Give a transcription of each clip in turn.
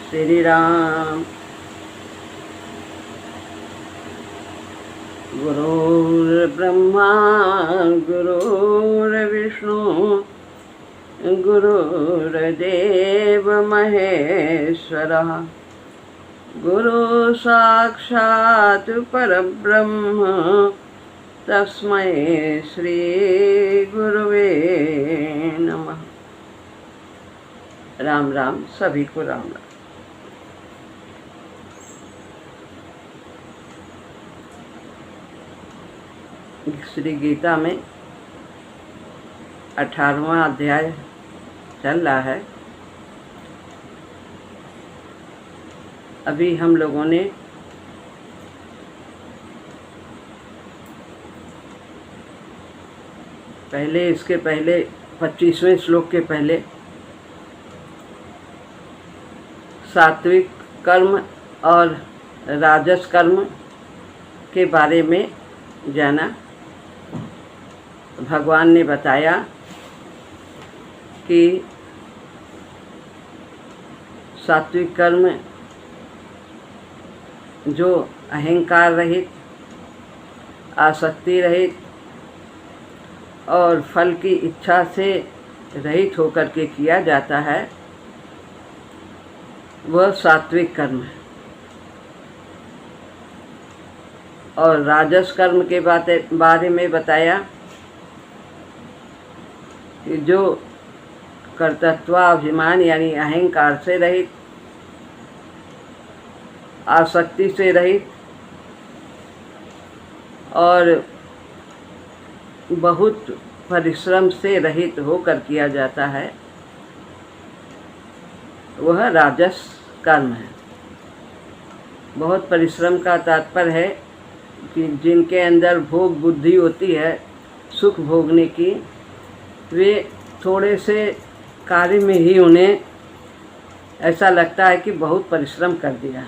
श्री राम। गुरुर्ब्रह्मा गुरुर्विष्णु गुरुर्देव महेश्वरः गुरु साक्षात् परब्रह्म तस्मै श्री गुरुवे नमः। राम राम, सभी को राम राम। श्री गीता में 18वां अध्याय चल रहा है। अभी हम लोगों ने इसके पहले 25वें श्लोक के पहले सात्विक कर्म और राजस कर्म के बारे में जाना। भगवान ने बताया कि सात्विक कर्म जो अहंकार रहित, आसक्ति रहित और फल की इच्छा से रहित होकर के किया जाता है, वह सात्विक कर्म है। और राजस कर्म के बारे में बताया कि जो कर्तृत्वाभिमान यानी अहंकार से रहित, आसक्ति से रहित और बहुत परिश्रम से रहित होकर किया जाता है, वह राजस कर्म है। बहुत परिश्रम का तात्पर्य है कि जिनके अंदर भोग बुद्धि होती है सुख भोगने की, वे थोड़े से कार्य में ही उन्हें ऐसा लगता है कि बहुत परिश्रम कर दिया।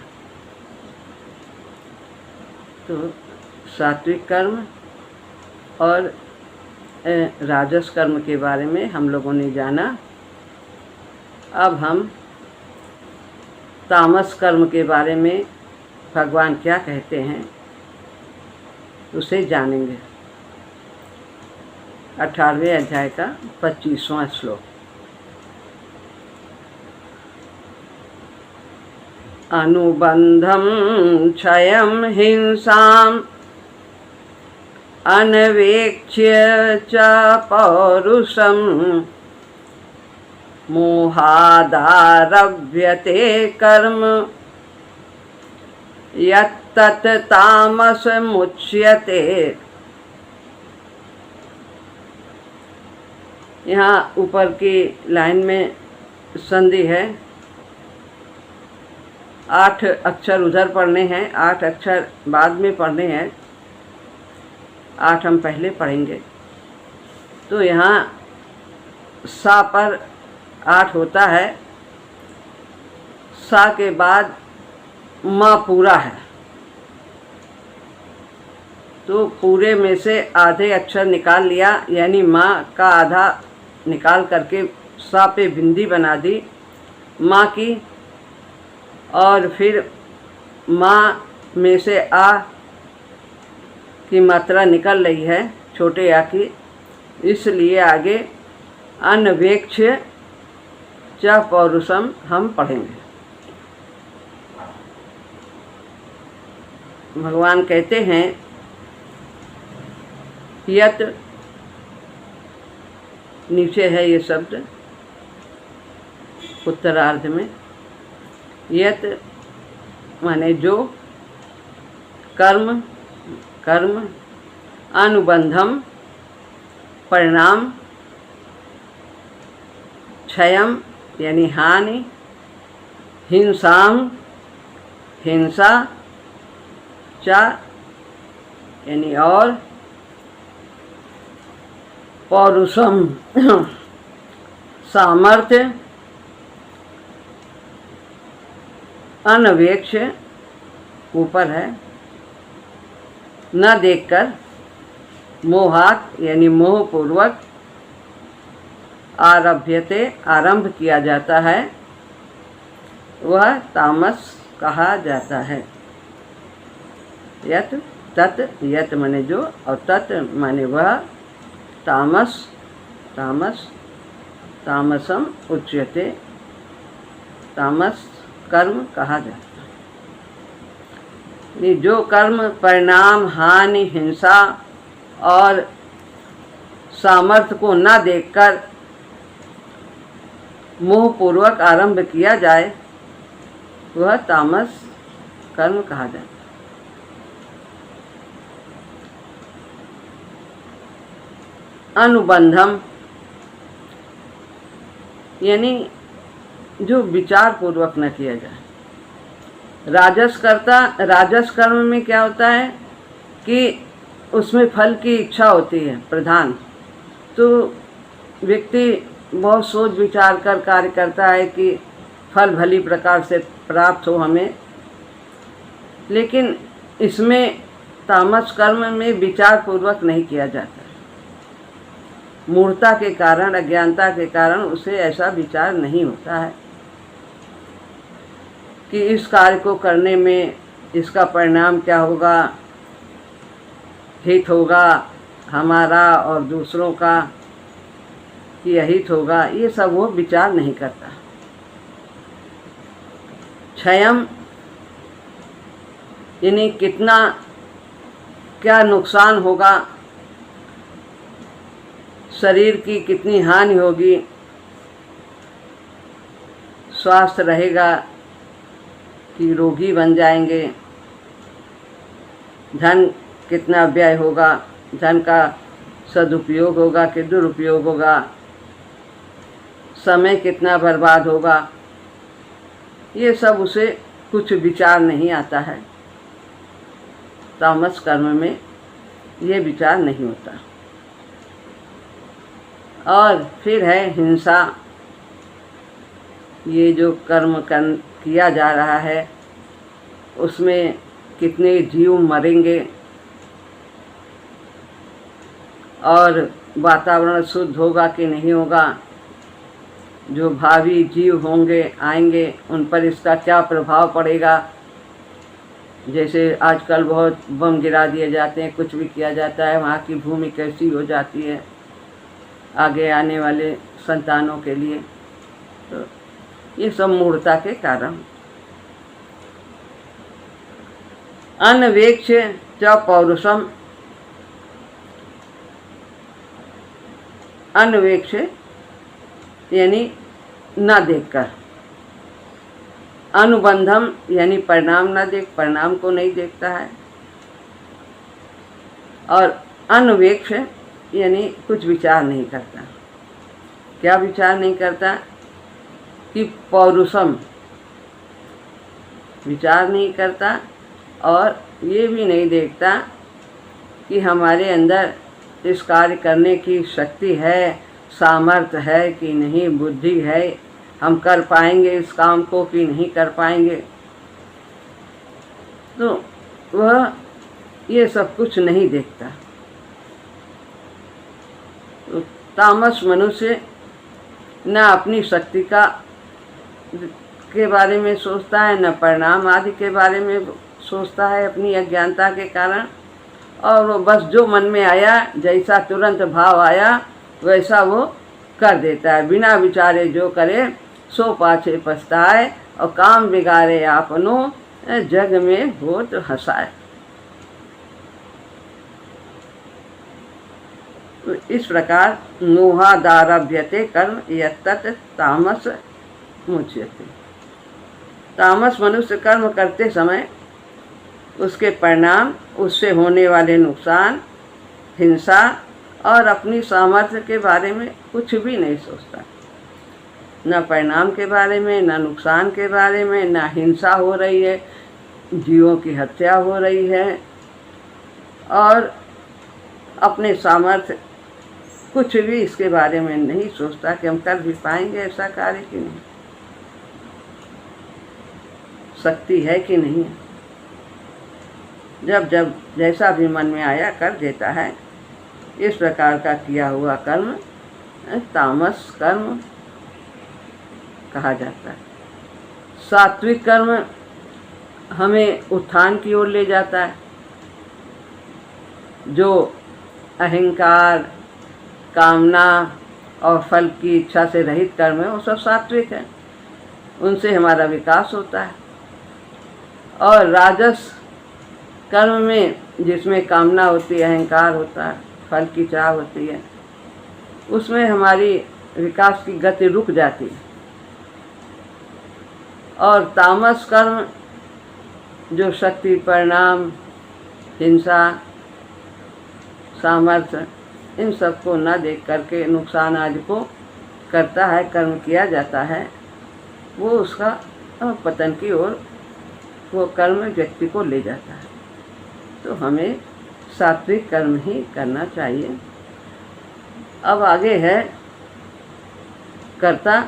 तो सात्विक कर्म और राजस कर्म के बारे में हम लोगों ने जाना। अब हम तामस कर्म के बारे में भगवान क्या कहते हैं उसे जानेंगे। 18वें अध्याय का 25वां श्लोक। अनुबंधम क्षयं हिंसाम अनवेक्ष्य च पौरुषम मोहादारभ्यते कर्म यत्तत् तामसमुच्यते। यहाँ ऊपर की लाइन में संधि है। 8 अक्षर उधर पढ़ने हैं, 8 अक्षर बाद में पढ़ने हैं। 8 हम पहले पढ़ेंगे। तो यहाँ सा पर 8 होता है, सा के बाद माँ पूरा है, तो पूरे में से आधे अक्षर निकाल लिया, यानी माँ का आधा निकाल करके सा पे बिंदी बना दी माँ की, और फिर माँ में से आ की मात्रा निकल रही है छोटे आ की, इसलिए आगे अनवेक्ष्य च पौरुषम हम पढ़ेंगे। भगवान कहते हैं यत, नीचे है ये शब्द उत्तरार्ध में, यत माने जो, कर्म कर्म, अनुबंधम परिणाम, क्षयम यानी हानि, हिंसाम हिंसा, चा यानी और, पौरुषम सामर्थ्य, अनवेक्ष ऊपर है, न देखकर, मोहात यानी मोहपूर्वक, आरभ्यते आरंभ किया जाता है वह तामस कहा जाता है। यत तत्, यत माने जो और तत् माने वह, तामस तामस तामसम उच्यते, तामस कर्म कहा जाता है। जो कर्म परिणाम, हानि, हिंसा और सामर्थ्य को न देखकर मोहपूर्वक आरंभ किया जाए वह तामस कर्म कहा जाता है। अनुबंधम यानी जो विचार पूर्वक न किया जाए। राजस कर्म में क्या होता है कि उसमें फल की इच्छा होती है प्रधान, तो व्यक्ति बहुत सोच विचार कर कार्य करता है कि फल भली प्रकार से प्राप्त हो हमें। लेकिन इसमें तामस कर्म में विचार पूर्वक नहीं किया जाता। मूढ़ता के कारण, अज्ञानता के कारण उसे ऐसा विचार नहीं होता है कि इस कार्य को करने में इसका परिणाम क्या होगा, हित होगा हमारा और दूसरों का, कि अहित होगा, ये सब वो विचार नहीं करता। क्षयम यानी कितना क्या नुकसान होगा, शरीर की कितनी हानि होगी, स्वास्थ्य रहेगा कि रोगी बन जाएंगे, धन कितना व्यय होगा, धन का सदुपयोग होगा कि दुरुपयोग होगा, समय कितना बर्बाद होगा, ये सब उसे कुछ विचार नहीं आता है। तामस कर्म में ये विचार नहीं होता। और फिर है हिंसा। ये जो कर्म किया जा रहा है उसमें कितने जीव मरेंगे और वातावरण शुद्ध होगा कि नहीं होगा, जो भावी जीव होंगे आएंगे उन पर इसका क्या प्रभाव पड़ेगा। जैसे आजकल बहुत बम गिरा दिए जाते हैं, कुछ भी किया जाता है, वहाँ की भूमि कैसी हो जाती है आगे आने वाले संतानों के लिए। तो ये सब मूढ़ता के कारण। अनवेक्ष च पौरुषम, अनवेक्ष यानी न देखकर, अनुबंधम यानी परिणाम न देख, परिणाम को नहीं देखता है, और अनवेक्ष यानी कुछ विचार नहीं करता। क्या विचार नहीं करता कि पौरुषम, विचार नहीं करता, और ये भी नहीं देखता कि हमारे अंदर इस कार्य करने की शक्ति है, सामर्थ्य है कि नहीं, बुद्धि है, हम कर पाएंगे इस काम को कि नहीं कर पाएंगे। तो वह ये सब कुछ नहीं देखता। तो तामस मनुष्य न अपनी शक्ति के बारे में सोचता है, न परिणाम आदि के बारे में सोचता है अपनी अज्ञानता के कारण, और वो बस जो मन में आया, जैसा तुरंत भाव आया वैसा वो कर देता है। बिना विचारे जो करे सो पाछे पछताए, और काम बिगाड़े आपनो जग में होत हंसाए। तो इस प्रकार मोहादारभ्यते कर्म यत्तत् तामस मुच्यते। तामस मनुष्य कर्म करते समय उसके परिणाम, उससे होने वाले नुकसान, हिंसा और अपनी सामर्थ्य के बारे में कुछ भी नहीं सोचता। न परिणाम के बारे में, न नुकसान के बारे में, न हिंसा हो रही है, जीवों की हत्या हो रही है, और अपने सामर्थ्य कुछ भी इसके बारे में नहीं सोचता कि हम कर भी पाएंगे ऐसा कार्य कि नहीं, शक्ति है कि नहीं। जब जब जैसा भी मन में आया कर देता है। इस प्रकार का किया हुआ कर्म तामस कर्म कहा जाता है। सात्विक कर्म हमें उत्थान की ओर ले जाता है। जो अहंकार, कामना और फल की इच्छा से रहित कर्म है वो सब सात्विक है, उनसे हमारा विकास होता है। और राजस कर्म में जिसमें कामना होती है, अहंकार होता है, फल की चाह होती है, उसमें हमारी विकास की गति रुक जाती है। और तामस कर्म जो शक्ति, परिणाम, हिंसा, सामर्थ्य, इन सबको न देख करके नुकसान आदि को करता है, कर्म किया जाता है, वो उसका पतन की ओर वो कर्म व्यक्ति को ले जाता है। तो हमें सात्विक कर्म ही करना चाहिए। अब आगे है कर्ता।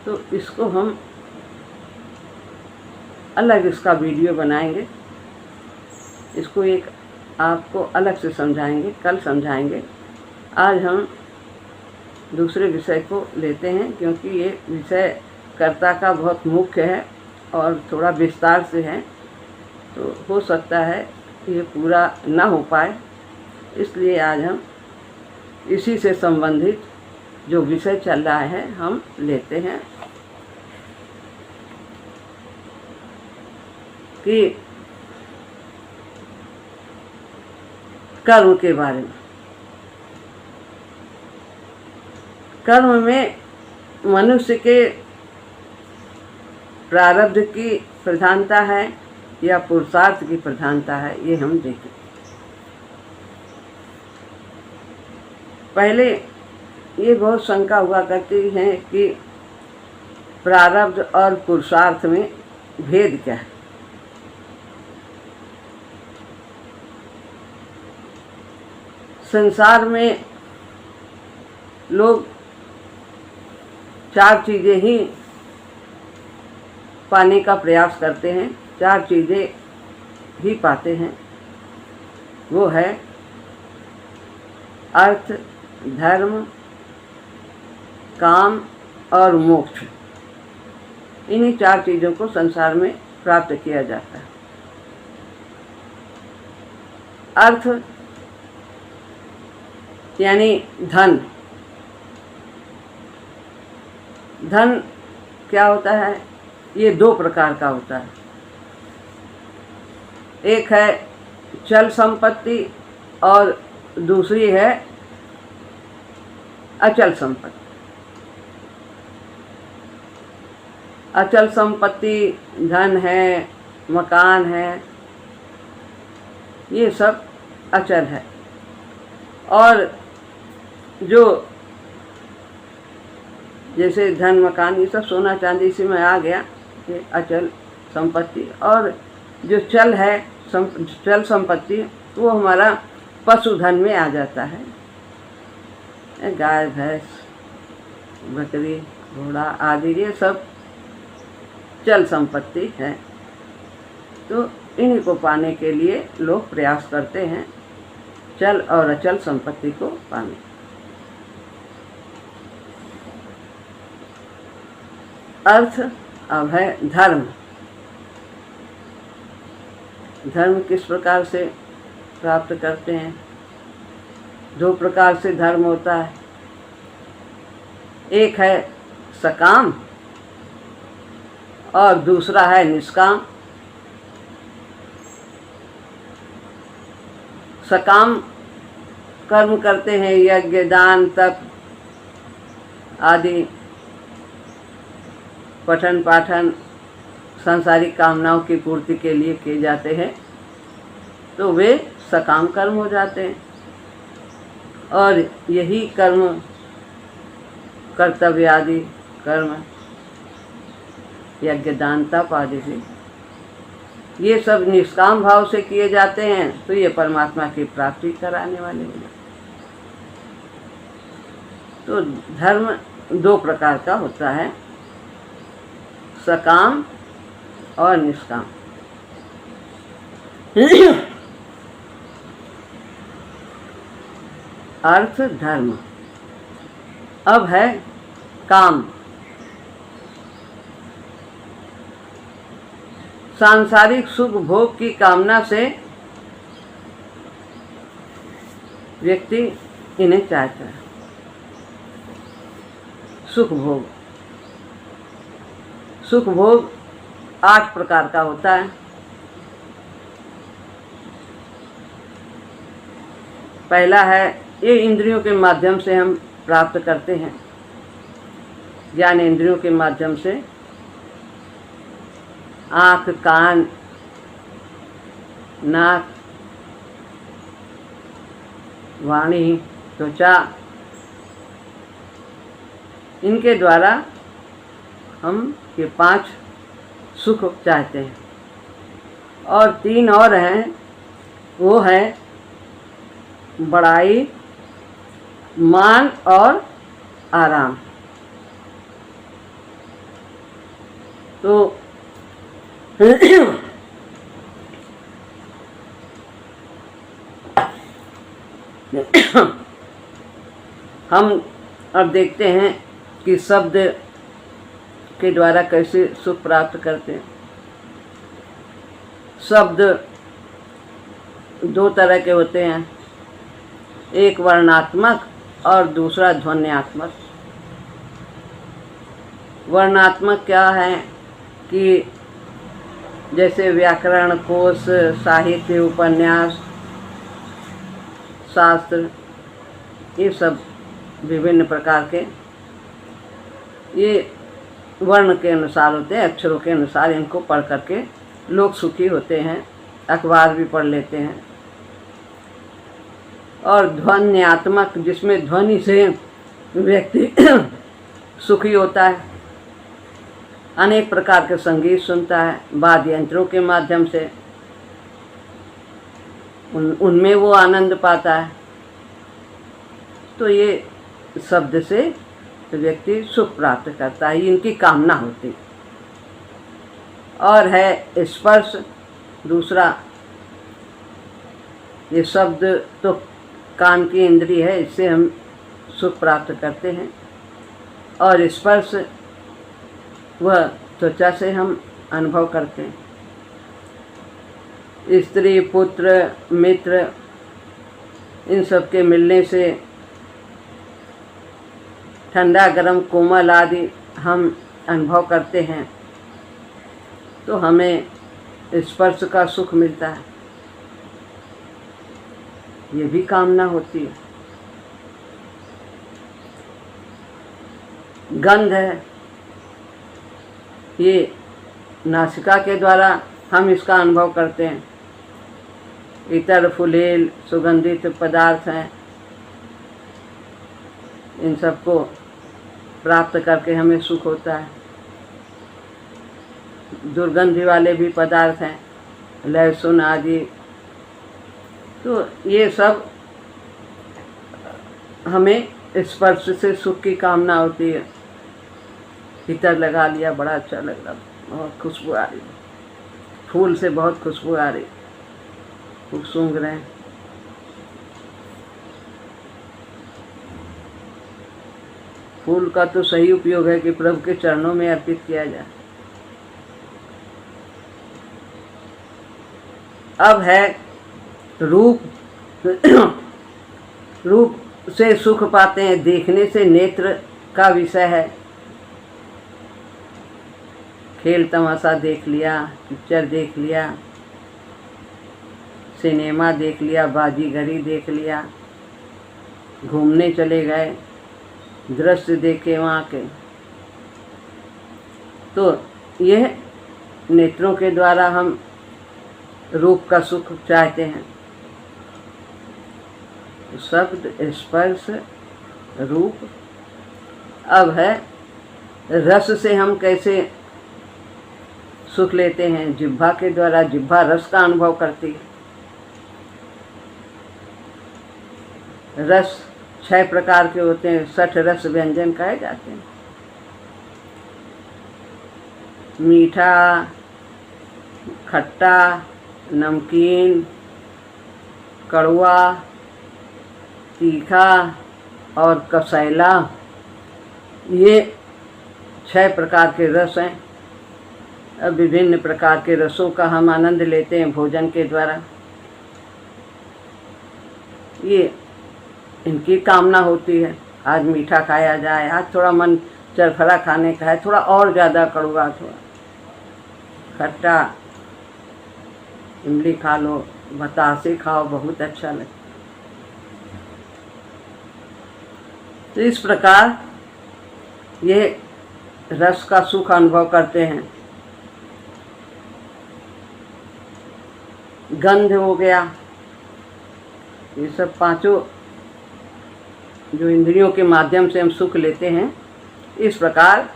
तो इसको हम अलग इसका वीडियो बनाएंगे, इसको एक आपको अलग से समझाएंगे, कल समझाएंगे। आज हम दूसरे विषय को लेते हैं, क्योंकि ये विषय कर्ता का बहुत मुख्य है और थोड़ा विस्तार से है, तो हो सकता है ये पूरा ना हो पाए, इसलिए आज हम इसी से संबंधित जो विषय चल रहा है हम लेते हैं कि कर्म के बारे में। कर्म में मनुष्य के प्रारब्ध की प्रधानता है या पुरुषार्थ की प्रधानता है, ये हम देखें। पहले ये बहुत शंका हुआ करती है कि प्रारब्ध और पुरुषार्थ में भेद क्या है। संसार में लोग चार चीज़ें ही पाने का प्रयास करते हैं, चार चीज़ें ही पाते हैं। वो है अर्थ, धर्म, काम और मोक्ष। इन्हीं चार चीज़ों को संसार में प्राप्त किया जाता है। अर्थ यानी धन। धन क्या होता है? ये दो प्रकार का होता है। एक है चल संपत्ति और दूसरी है अचल संपत्ति। अचल संपत्ति धन है, मकान है, ये सब अचल है। और जो जैसे धन, मकान, ये सब सोना चांदी इसी में आ गया, ये अचल संपत्ति। और जो चल है, चल संपत्ति, वो हमारा पशुधन में आ जाता है। गाय, भैंस, बकरी, घोड़ा आदि, ये सब चल संपत्ति है। तो इन्हीं को पाने के लिए लोग प्रयास करते हैं, चल और अचल संपत्ति को पाने। अर्थ अब है धर्म। धर्म किस प्रकार से प्राप्त करते हैं? दो प्रकार से धर्म होता है। एक है सकाम और दूसरा है निष्काम। सकाम कर्म करते हैं, यज्ञ, दान, तप आदि, पठन पाठन, सांसारिक कामनाओं की पूर्ति के लिए किए जाते हैं, तो वे सकाम कर्म हो जाते हैं। और यही कर्म, कर्तव्य आदि कर्म, यज्ञ, दान, तप आदि भी, ये सब निष्काम भाव से किए जाते हैं, तो ये परमात्मा की प्राप्ति कराने वाले हैं। तो धर्म दो प्रकार का होता है, सकाम और निष्काम। अर्थ धर्म। अब है काम। सांसारिक सुख भोग की कामना से व्यक्ति इन्हें चाहता है। सुख भोग, सुख भोग 8 प्रकार का होता है। पहला है, ये इंद्रियों के माध्यम से हम प्राप्त करते हैं, ज्ञान इंद्रियों के माध्यम से। आँख, कान, नाक, वाणी, त्वचा, इनके द्वारा हम ये 5 सुख चाहते हैं। और 3 और हैं, वो है बड़ाई, मान और आराम। तो हम अब देखते हैं कि शब्द के द्वारा कैसे सुख प्राप्त करते हैं। शब्द 2 तरह के होते हैं, एक वर्णात्मक और दूसरा ध्वन्यात्मक। वर्णात्मक क्या है कि जैसे व्याकरण, कोश, साहित्य, उपन्यास, शास्त्र, ये सब विभिन्न प्रकार के ये वर्ण के अनुसार होते हैं, अक्षरों के अनुसार इनको पढ़ करके लोग सुखी होते हैं, अखबार भी पढ़ लेते हैं। और ध्वन्यात्मक, जिसमें ध्वनि से व्यक्ति सुखी होता है, अनेक प्रकार के संगीत सुनता है, वाद्य यंत्रों के माध्यम से उनमें वो आनंद पाता है। तो ये शब्द से व्यक्ति सुख प्राप्त करता है, इनकी कामना होती है। और है स्पर्श, दूसरा। ये शब्द तो कान की इंद्रिय है, इससे हम सुख प्राप्त करते हैं। और स्पर्श वह त्वचा से हम अनुभव करते हैं। स्त्री, पुत्र, मित्र, इन सब के मिलने से ठंडा, गरम, कोमल आदि हम अनुभव करते हैं, तो हमें स्पर्श का सुख मिलता है। ये भी कामना होती है। गंध है, ये नासिका के द्वारा हम इसका अनुभव करते हैं। इतर, फुलेल, सुगंधित पदार्थ हैं, इन सबको प्राप्त करके हमें सुख होता है। दुर्गंधि वाले भी पदार्थ हैं, लहसुन आदि, तो ये सब हमें स्पर्श से सुख की कामना होती है। इतर लगा लिया, बड़ा अच्छा लग रहा, बहुत खुशबू आ रही, फूल से बहुत खुशबू आ रही, खूब सूंघ रहे हैं। फूल का तो सही उपयोग है कि प्रभु के चरणों में अर्पित किया जाए। अब है रूप। रूप से सुख पाते हैं, देखने से नेत्र का विषय है। खेल तमाशा देख लिया, पिक्चर देख लिया, सिनेमा देख लिया, बाजीगरी देख लिया, घूमने चले गए, दृश्य देखे वहाँ के, तो यह नेत्रों के द्वारा हम रूप का सुख चाहते हैं। शब्द, स्पर्श, रूप। अब है रस से हम कैसे सुख लेते हैं। जिह्वा के द्वारा जिह्वा रस का अनुभव करती है। रस 6 प्रकार के होते हैं, 60 रस व्यंजन कहे जाते हैं। मीठा, खट्टा, नमकीन, कड़वा, तीखा और कसैला, ये 6 प्रकार के रस हैं। अब विभिन्न प्रकार के रसों का हम आनंद लेते हैं भोजन के द्वारा। ये इनकी कामना होती है, आज मीठा खाया जाए, आज थोड़ा मन चरखरा खाने का है, थोड़ा और ज़्यादा कड़वा, थोड़ा खट्टा, इमली खा लो, बतासे खाओ, बहुत अच्छा लगता। तो इस प्रकार ये रस का सुख अनुभव करते हैं। गंध हो गया, ये सब 5 जो इंद्रियों के माध्यम से हम सुख लेते हैं। इस प्रकार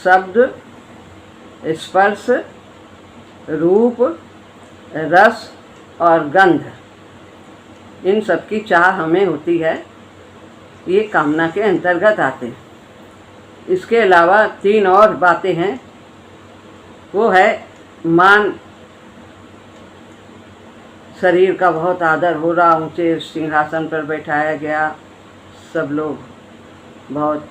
शब्द, स्पर्श, रूप, रस और गंध, इन सब की चाह हमें होती है, ये कामना के अंतर्गत आते हैं। इसके अलावा 3 और बातें हैं, वो है मान, शरीर का बहुत आदर हो रहा, ऊंचे सिंहासन पर बैठाया गया, सब लोग बहुत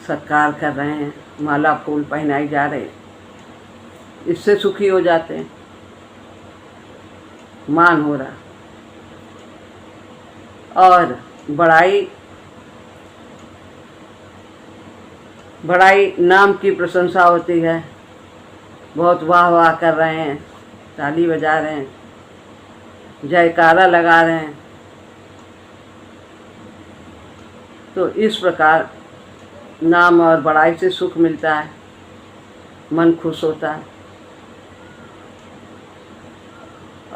सत्कार कर रहे हैं, माला फूल पहनाई जा रहे, इससे सुखी हो जाते हैं, मान हो रहा। और बड़ाई नाम की प्रशंसा होती है, बहुत वाह वाह कर रहे हैं, ताली बजा रहे हैं, जयकारा लगा रहे हैं। तो इस प्रकार नाम और बड़ाई से सुख मिलता है, मन खुश होता है।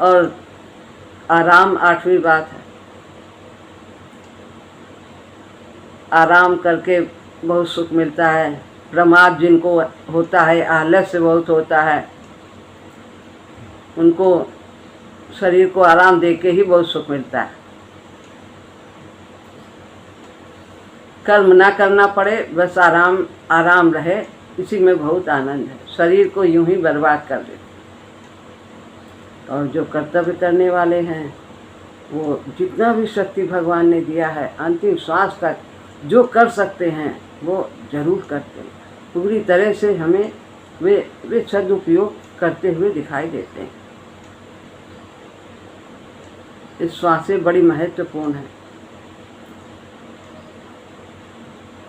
और आराम 8वीं बात है, आराम करके बहुत सुख मिलता है। प्रमाद जिनको होता है, आलस्य बहुत होता है, उनको शरीर को आराम दे के ही बहुत सुख मिलता है। कर्म ना करना पड़े, बस आराम आराम रहे, इसी में बहुत आनंद है। शरीर को यूं ही बर्बाद कर देते। और जो कर्तव्य करने वाले हैं, वो जितना भी शक्ति भगवान ने दिया है, अंतिम श्वास तक जो कर सकते हैं वो जरूर करते हैं। पूरी तरह से हमें वे सदुपयोग करते हुए दिखाई देते हैं। इस श्वासें बड़ी महत्वपूर्ण है,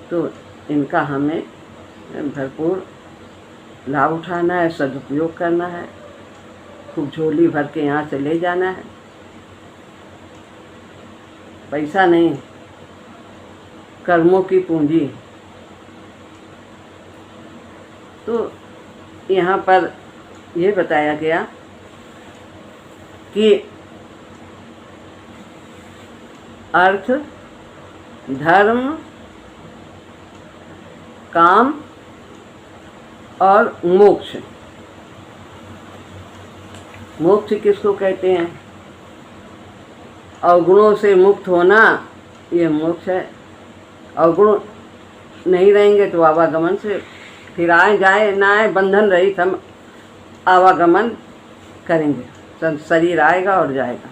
तो इनका हमें भरपूर लाभ उठाना है, सदुपयोग करना है, खूब झोली भर के यहाँ से ले जाना है। पैसा नहीं, कर्मों की पूंजी। तो यहाँ पर ये बताया गया कि अर्थ, धर्म, काम और मोक्ष। मोक्ष किसको कहते हैं? अवगुणों से मुक्त होना, ये मोक्ष है। अवगुण नहीं रहेंगे तो आवागमन से, फिर आए जाए ना आए, बंधन रहित हम आवागमन करेंगे। शरीर आएगा और जाएगा।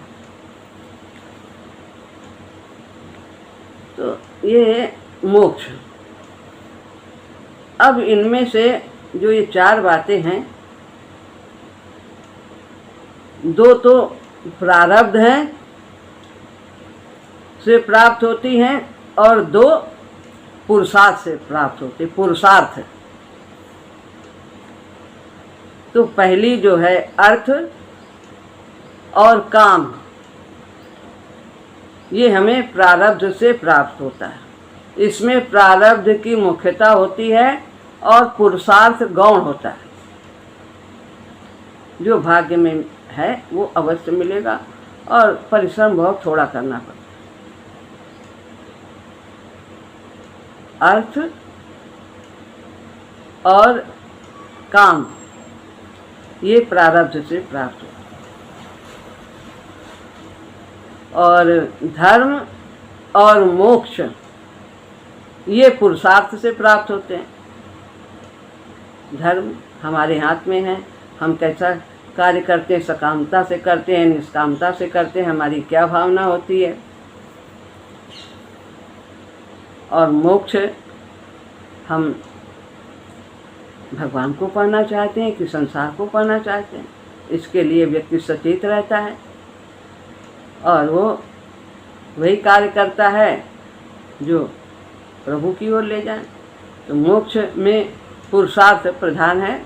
तो ये है मोक्ष। अब इनमें से जो ये 4 बातें हैं, 2 तो प्रारब्ध हैं से प्राप्त होती हैं और 2 पुरुषार्थ से प्राप्त होती। पुरुषार्थ, तो पहली जो है अर्थ और काम, ये हमें प्रारब्ध से प्राप्त होता है। इसमें प्रारब्ध की मुख्यता होती है और पुरुषार्थ गौण होता है। जो भाग्य में है वो अवश्य मिलेगा और परिश्रम बहुत थोड़ा करना पड़ता है। अर्थ और काम, ये प्रारब्ध से प्राप्त होता है। और धर्म और मोक्ष, ये पुरुषार्थ से प्राप्त होते हैं। धर्म हमारे हाथ में है, हम कैसा कार्य करते हैं, सकामता से करते हैं, निष्कामता से करते हैं, हमारी क्या भावना होती है। और मोक्ष हम भगवान को पाना चाहते हैं कि संसार को पाना चाहते हैं, इसके लिए व्यक्ति सचेत रहता है और वो वही कार्य करता है जो प्रभु की ओर ले जाए। तो मोक्ष में पुरुषार्थ प्रधान है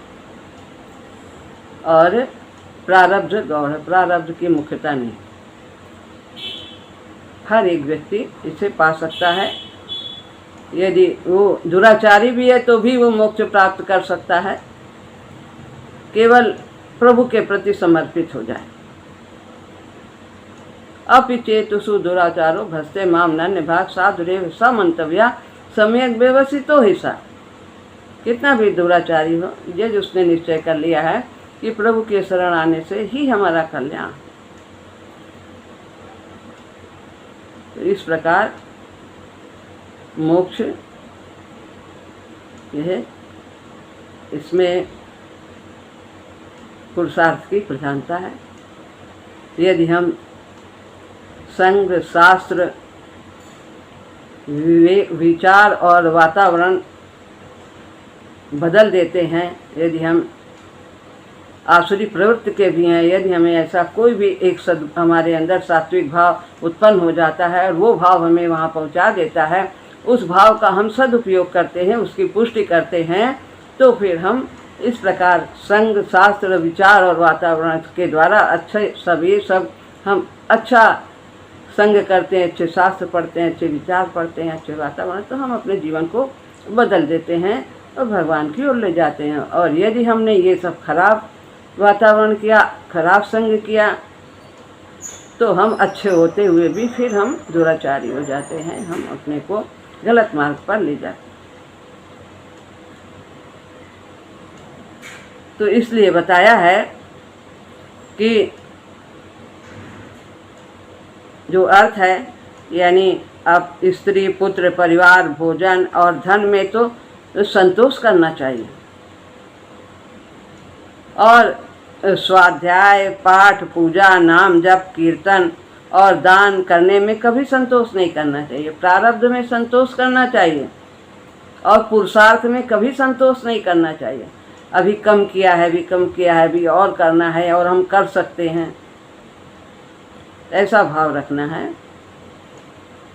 और प्रारब्ध गौण है, प्रारब्ध की मुख्यता नहीं। हर एक व्यक्ति इसे पा सकता है। यदि वो दुराचारी भी है तो भी वो मोक्ष प्राप्त कर सकता है, केवल प्रभु के प्रति समर्पित हो जाए। अपि चेतुषु दुराचारो भस्ते माम न निभाग साधुरेव समन्तव्या सम्यक व्यवसितो ही सा। कितना भी दुराचारी हो, यदि उसने निश्चय कर लिया है कि प्रभु के शरण आने से ही हमारा कल्याण, तो इस प्रकार मोक्ष यह इसमें पुरुषार्थ की प्रधानता है। यदि हम संग शास्त्र विचार और वातावरण बदल देते हैं, यदि हम आसुरी प्रवृत्ति के भी हैं, यदि हमें ऐसा कोई भी एक हमारे अंदर सात्विक भाव उत्पन्न हो जाता है और वो भाव हमें वहाँ पहुँचा देता है, उस भाव का हम सदुपयोग करते हैं, उसकी पुष्टि करते हैं, तो फिर हम इस प्रकार संग शास्त्र विचार और वातावरण के द्वारा अच्छे सब हम अच्छा संग करते हैं, अच्छे शास्त्र पढ़ते हैं, अच्छे विचार पढ़ते हैं, अच्छे वातावरण, तो हम अपने जीवन को बदल देते हैं और भगवान की ओर ले जाते हैं। और यदि हमने ये सब खराब वातावरण किया, खराब संग किया, तो हम अच्छे होते हुए भी फिर हम दुराचारी हो जाते हैं, हम अपने को गलत मार्ग पर ले जाते हैं। तो इसलिए बताया है कि जो अर्थ है, यानी अब स्त्री पुत्र परिवार भोजन और धन में तो संतोष करना चाहिए, और स्वाध्याय पाठ पूजा नाम जप कीर्तन और दान करने में कभी संतोष नहीं करना चाहिए। प्रारब्ध में संतोष करना चाहिए और पुरुषार्थ में कभी संतोष नहीं करना चाहिए। अभी कम किया है, अभी कम किया है, अभी और करना है और हम कर सकते हैं, ऐसा भाव रखना है।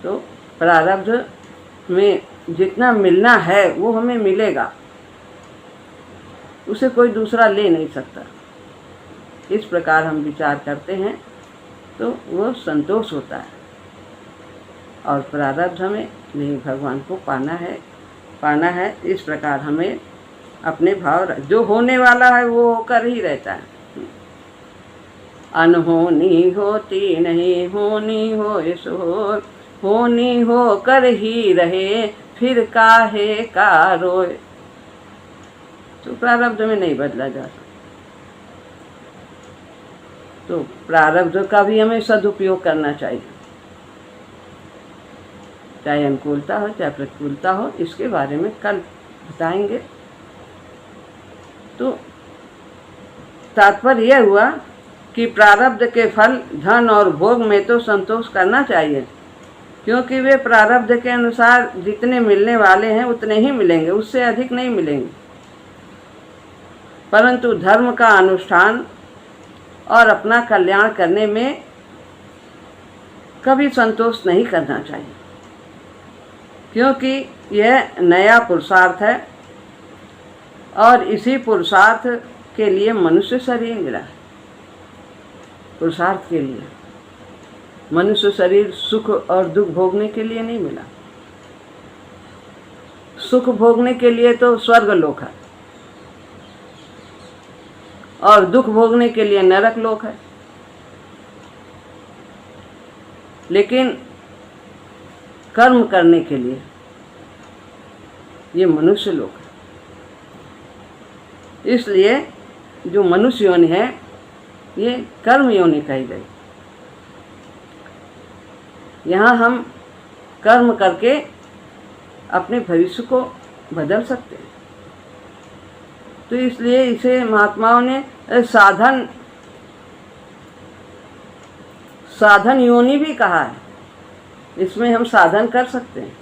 तो प्रारब्ध में जितना मिलना है वो हमें मिलेगा, उसे कोई दूसरा ले नहीं सकता। इस प्रकार हम विचार करते हैं तो वो संतोष होता है। और प्रारब्ध हमें नहीं, भगवान को पाना है। इस प्रकार हमें अपने भाव, जो होने वाला है वो होकर ही रहता है। अनहोनी होती नहीं, होनी हो सो होनी हो कर ही रहे, फिर काहे का रोए। तो प्रारब्ध में नहीं बदला जा सकता। तो प्रारब्ध का भी हमें सदुपयोग करना चाहिए, चाहे अनुकूलता हो चाहे प्रतिकूलता हो, इसके बारे में कल बताएंगे। तो तात्पर्य यह हुआ कि प्रारब्ध के फल धन और भोग में तो संतोष करना चाहिए, क्योंकि वे प्रारब्ध के अनुसार जितने मिलने वाले हैं उतने ही मिलेंगे, उससे अधिक नहीं मिलेंगे। परंतु धर्म का अनुष्ठान और अपना कल्याण करने में कभी संतोष नहीं करना चाहिए, क्योंकि यह नया पुरुषार्थ है और इसी पुरुषार्थ के लिए मनुष्य शरीर मिला है। पुरुषार्थ के लिए मनुष्य शरीर सुख और दुख भोगने के लिए नहीं मिला। सुख भोगने के लिए तो स्वर्ग लोक है और दुख भोगने के लिए नरक लोक है, लेकिन कर्म करने के लिए ये मनुष्य लोक है। इसलिए जो मनुष्य योनि है ये कर्म योनि कही गई। यहाँ हम कर्म करके अपने भविष्य को बदल सकते हैं। तो इसलिए इसे महात्माओं ने साधन योनि भी कहा है। इसमें हम साधन कर सकते हैं।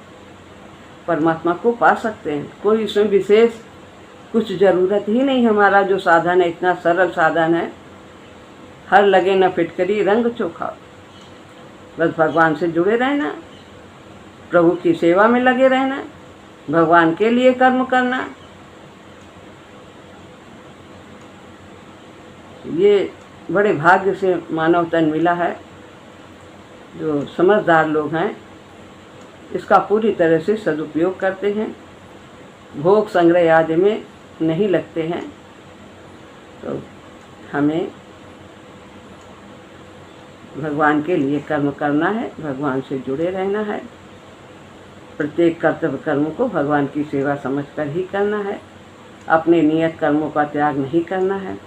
परमात्मा को पा सकते हैं। कोई इसमें विशेष कुछ ज़रूरत ही नहीं। हमारा जो साधन है इतना सरल साधन है, हर लगे न फिटकरी रंग चोखा। बस भगवान से जुड़े रहना, प्रभु की सेवा में लगे रहना, भगवान के लिए कर्म करना। ये बड़े भाग्य से मानव तन मिला है। जो समझदार लोग हैं इसका पूरी तरह से सदुपयोग करते हैं, भोग संग्रह आदि में नहीं लगते हैं। तो हमें भगवान के लिए कर्म करना है, भगवान से जुड़े रहना है। प्रत्येक कर्तव्य कर्मों को भगवान की सेवा समझकर ही करना है। अपने नियत कर्मों का त्याग नहीं करना है।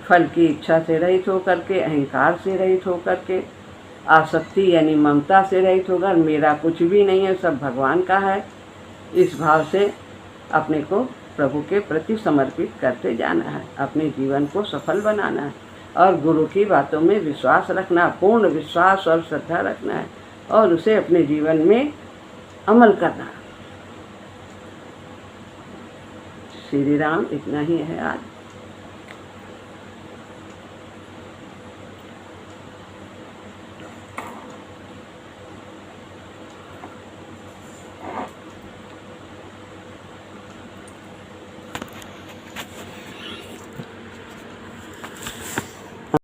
फल की इच्छा से रहित होकर के, अहंकार से रहित होकर के, आसक्ति यानी ममता से रहित होकर, मेरा कुछ भी नहीं है, सब भगवान का है, इस भाव से अपने को प्रभु के प्रति समर्पित करते जाना है। अपने जीवन को सफल बनाना है और गुरु की बातों में विश्वास रखना, पूर्ण विश्वास और श्रद्धा रखना है और उसे अपने जीवन में अमल करना। श्री राम, इतना ही है आज।